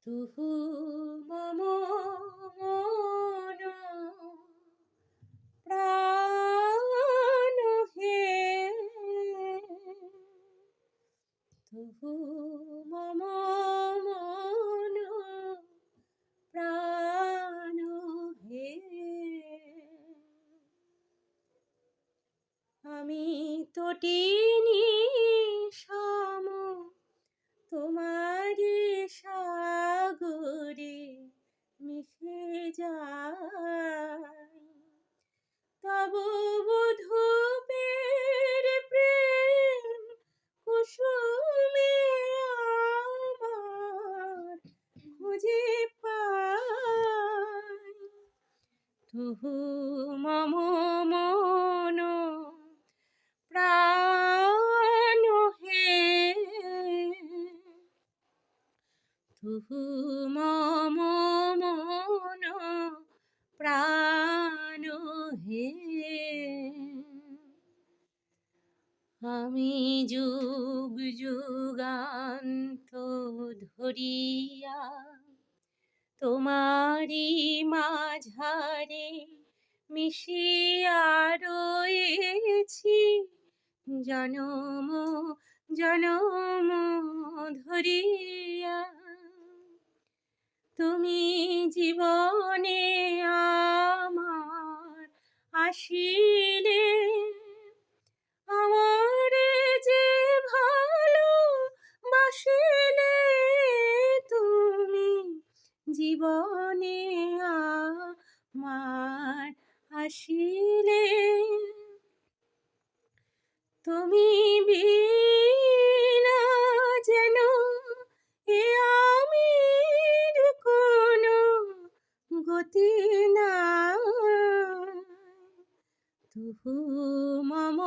তুহু মম মন প্রাণ হে, তুহু মম মন প্রাণ হে। আমি তটিনী সম তোমারি সাগরে মিশে যাই, তব বধূপের প্রেম কুসুমে আমার খুঁজে পাই। তুহু মম মন প্রাণ হে, তুহু মম মন প্রাণ হে। আমি যুগ যুগান্ত ধরিয়া তোমারি মাঝারে মিশিয়া রয়েছি, জনম জনম ধরিয়া। তুমি জীবনে আমার আসিলে, আমারে যে ভালো বাসিলে, তুমি জীবনে আমার আসিলে, তুমি বিনা যেন এ আমির কোনো গতি নাই। তুহু মম